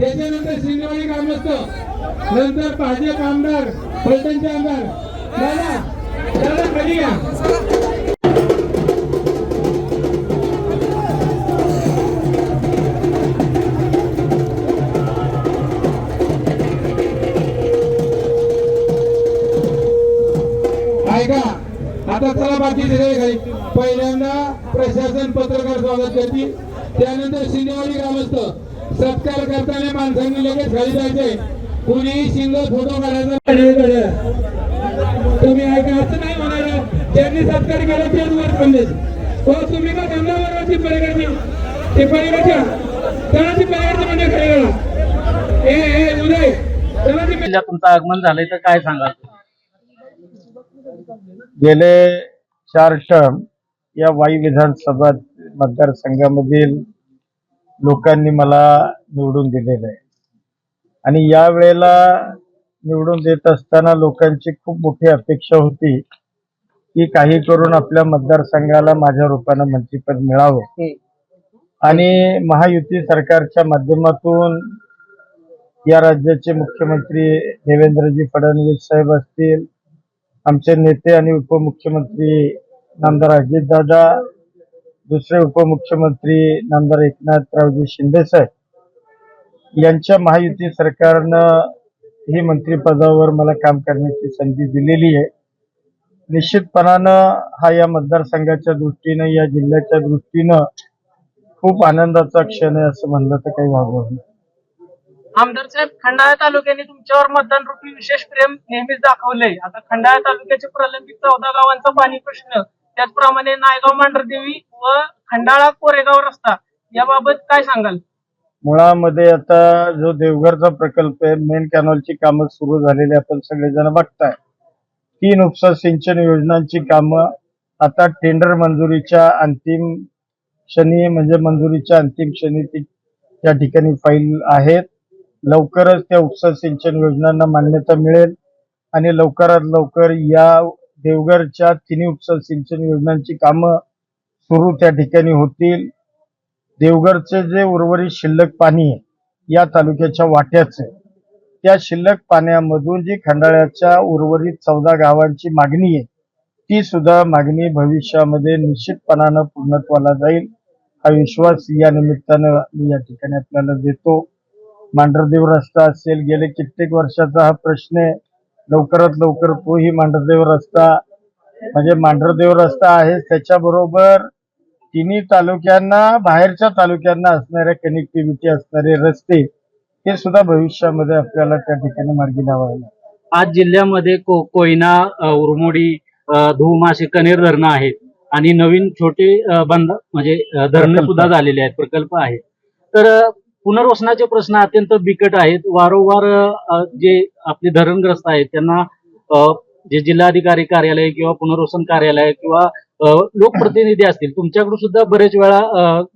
त्याच्यानंतर शिंदेवाडी ग्रामस्थ, नंतर भाजप आमदार, फलटणचे आमदार. दादा दादा खाली घ्या. ऐका आता चला बाकी घरी. पहिल्यांदा प्रशासन पत्रकार स्वागत करतील, त्यानंतर शिंदेवाडी ग्रामस्थ सत्कार करताना माणसांनी लगेच खाली जायचे. कुणी शिंग फोटो काढायचा. तुम्ही ऐका, असं नाही म्हणायला. ज्यांनी सत्कार केला तेच वर थांबले. हो तुम्ही का थांबल्यावर ती पलीकडची ते पलीकडच्या त्याला ती पलीकडची म्हणजे खाली गेला. ए उदय त्याला ती. तुमचं आगमन झालंय तर काय सांगाल? गेले 4 टर्म या वाई विधानसभा मतदारसंघामधील लोकांनी मला निवडून दिलेलं आहे आणि या वेळेला निवडून देत असताना लोकांची खूप मोठी अपेक्षा होती की काही करून आपल्या मतदारसंघाला माझ्या रूपानं मंत्रिपद मिळावं आणि महायुती सरकारच्या माध्यमातून या राज्याचे मुख्यमंत्री देवेंद्रजी फडणवीस साहेब असतील, आमचे नेते आणि उपमुख्यमंत्री नामदार अजितदादा, दुसरे उपमुख्यमंत्री नामदार एकनाथरावजी शिंदे साहेब यांच्या महायुती सरकारनं ही मंत्रिपदावर मला काम करण्याची संधी दिलेली आहे. निश्चितपणानं हा या मतदारसंघाच्या दृष्टीनं, या जिल्ह्याच्या दृष्टीनं खूप आनंदाचा क्षण आहे असं म्हणलं तर काही वावगं नाही. आमदार साहेब, खंडाळा तालुक्याने तुमच्यावर मतदान रूपी विशेष प्रेम नेहमीच दाखवलंय. आता खंडाळा तालुक्याचे प्रलंबित 14 गावांचा पाणी प्रश्न, त्याचप्रमाणे नायगाव मांढरदेवी व खंडाळा कोरेगाव रस्ता याबाबत काय सांगाल? मुळामध्ये आता जो देवघरचा प्रकल्प आहे, मेन कॅनॉलची कामं सुरू झालेली आपण सगळेजण बघताय. 3 उपसा सिंचन योजनांची कामं आता टेंडर मंजुरीच्या अंतिम क्षणी, म्हणजे मंजुरीच्या अंतिम क्षणी ती त्या ठिकाणी फाईल आहेत. लवकरच त्या उपसा सिंचन योजनांना मान्यता मिळेल आणि लवकरात लवकर या देवघरच्या 3 उपसा सिंचन योजनांची कामं सुरू त्या ठिकाणी होतील. देवघरचे जे उर्वरित शिल्लक पाणी आहे या तालुक्याच्या वाट्याचे, त्या शिल्लक पाण्यामधून जी खंडाळ्याच्या उर्वरित 14 गावांची मागणी आहे ती सुद्धा मागणी भविष्यामध्ये निश्चितपणानं पूर्णत्वाला जाईल हा विश्वास या निमित्तानं मी या ठिकाणी आपल्याला देतो. मांढरदेव रस्ता असेल, गेले कित्येक वर्षाचा हा प्रश्न आहे. लवकरात लवकर तोही मांढरदेव रस्ता, म्हणजे मांढरदेव रस्ता आहे त्याच्याबरोबर तिन्ही तालुक्यांना, बाहेरच्या तालुक्यांना असणाऱ्या कनेक्टिव्हिटी असणारे रस्ते हे सुद्धा भविष्यामध्ये आपल्याला त्या ठिकाणी मार्गी लावायला. आज जिल्ह्यामध्ये कोयना, उरमोडी, धूम असे कनेर धरणं आहेत आणि नवीन छोटे बंद म्हणजे धरणं सुद्धा झालेले आहेत, प्रकल्प आहेत. तर पुनर्वसनाचे प्रश्न अत्यंत बिकट आहेत. वारंवार जे आपले धरणग्रस्त आहेत त्यांना जे जिल्हाधिकारी कार्यालय किंवा पुनर्वसन कार्यालय किंवा लोकप्रतिनिधी असतील, तुमच्याकडून सुद्धा बरेच वेळा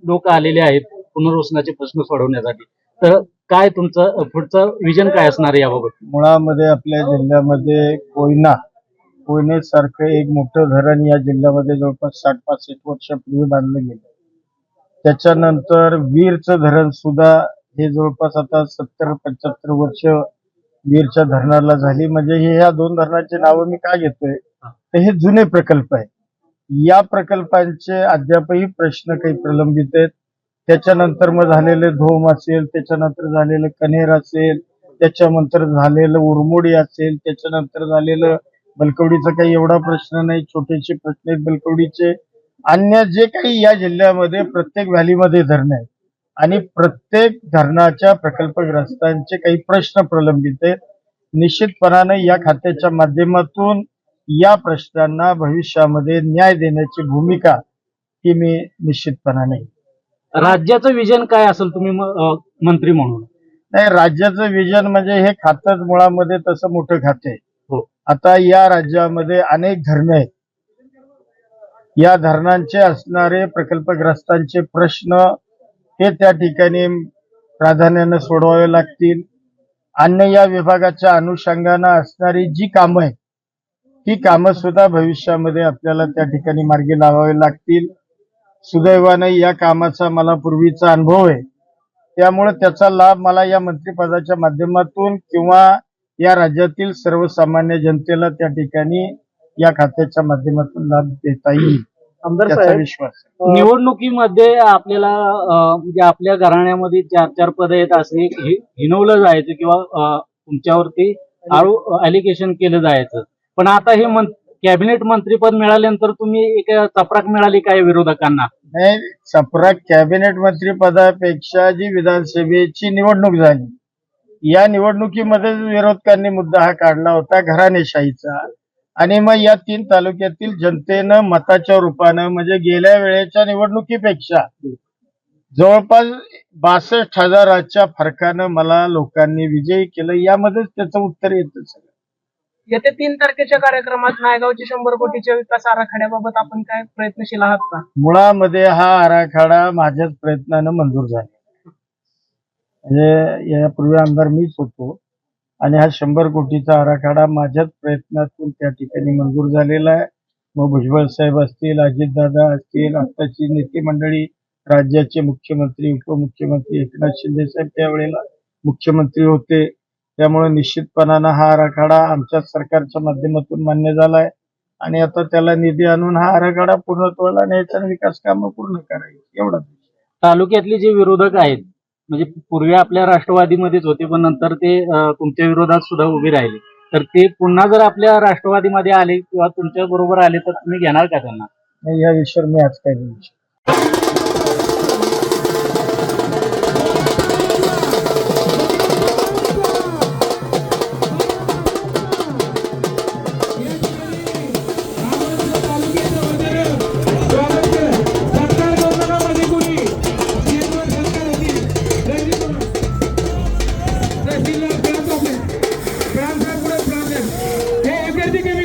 लोक आलेले आहेत पुनर्वसनाचे प्रश्न सोडवण्यासाठी. तर काय तुमचं पुढचं विजन काय असणार आहे याबाबत? मुळामध्ये आपल्या जिल्ह्यामध्ये कोयनेसारखं एक मोठं धरण या जिल्ह्यामध्ये जवळपास 60-65 वर्षापूर्वी बांधलं गेलं. त्याच्यानंतर वीरचं धरण सुद्धा हे जवळपास आता 70-75 वर्ष वीरच्या धरणाला झाली. म्हणजे ह्या 2 धरणांची नावं मी का घेतोय तर हे जुने प्रकल्प आहेत. या प्रकल्पांचे अद्यापही प्रश्न काही प्रलंबित आहेत. त्याच्यानंतर मग झालेले धोम असेल, त्याच्यानंतर झालेलं कन्हेर असेल, त्याच्यानंतर झालेलं उरमोडी असेल, त्याच्यानंतर झालेलं बलकवडीचा काही एवढा प्रश्न नाही, छोटेसे प्रश्न आहेत बलकवडीचे. अन्य जे काही या जिल्ह्यामध्ये प्रत्येक व्हॅलीमध्ये धरण आहेत आणि प्रत्येक धरणाच्या प्रकल्पग्रस्तांचे काही प्रश्न प्रलंबित आहेत. निश्चितपणाने या खात्याच्या माध्यमातून या प्रश्नांना भविष्यामध्ये न्याय देण्याची भूमिका ही मी निश्चितपणाने. राज्याचं विजन काय असेल तुम्ही मंत्री म्हणून? नाही, राज्याचं विजन म्हणजे हे खातच मुळामध्ये तसं मोठं खाते आहे. हो. आता या राज्यामध्ये अनेक धरणं आहेत. या धरणांचे असणारे प्रकल्पग्रस्तांचे प्रश्न हे त्या ठिकाणी प्राधान्याने सोडवावे लागतील. अन्य या विभागाच्या अनुषंगाने असणारी जी कामं आहेत ही कामं सुद्धा भविष्यामध्ये आपल्याला त्या ठिकाणी मार्गी लावावी लागतील. सुदैवाने या कामाचा मला पूर्वीचा अनुभव आहे त्यामुळे त्याचा लाभ मला या मंत्रिपदाच्या माध्यमातून किंवा या राज्यातील सर्वसामान्य जनतेला त्या ठिकाणी या खात्याच्या माध्यमातून लाभ देता येईल आमदार त्याचा साहेब, विश्वास निवडणुकीमध्ये आपल्याला म्हणजे आपल्या घराण्यामध्ये 4-4 पद आहेत असे हिनवलं जायचं किंवा तुमच्यावरती अलिगेशन केलं जायचं, पण आता हे कॅबिनेट मंत्रीपद मिळाल्यानंतर तुम्ही एक चपराक मिळाली काय विरोधकांना? नाही, चपराक कॅबिनेट मंत्रिपदापेक्षा जी विधानसभेची निवडणूक झाली या निवडणुकीमध्ये विरोधकांनी मुद्दा हा काढला होता घराणेशाहीचा, आणि मग या 3 तालुक्यातील जनतेनं मताच्या रूपानं म्हणजे गेल्या वेळेच्या निवडणुकीपेक्षा जवळपास 62,000च्या फरकानं मला लोकांनी विजयी केलं. यामध्येच त्याचं उत्तर येतं सगळं. येत्या 3 तारखेच्या कार्यक्रमात नायगावच्या 100 कोटीच्या विकास आराखड्याबाबत आपण काय प्रयत्नशील आहात का? मुळामध्ये हा आराखडा माझ्याच प्रयत्नानं मंजूर झाला. म्हणजे यापूर्वी आमदार मीच होतो आणि हा 100 कोटीचा आराखडा माझ्याच प्रयत्नातून त्या ठिकाणी मंजूर झालेला आहे. मग भुजबळ साहेब असतील, अजितदादा असतील, आत्ताची नेते मंडळी, राज्याचे मुख्यमंत्री, उपमुख्यमंत्री एकनाथ शिंदे साहेब त्यावेळेला मुख्यमंत्री होते, त्यामुळे निश्चितपणानं हा आराखडा आमच्या सरकारच्या माध्यमातून मान्य झालाय आणि आता त्याला निधी आणून हा आराखडा पूर्णत्वाला न्यायचा आणि विकास कामं पूर्ण करायची एवढंच. तालुक्यातले जे विरोधक आहेत म्हणजे पूर्वी आपल्या राष्ट्रवादीमध्येच होते पण नंतर ते तुमच्या विरोधात सुद्धा उभे राहिले, तर ते पुन्हा जर आपल्या राष्ट्रवादीमध्ये आले किंवा तुमच्या बरोबर आले तर तुम्ही घेणार का त्यांना? नाही, या विषयावर मी आज काय बोलू शकतो. हे विद्यार्थी कमी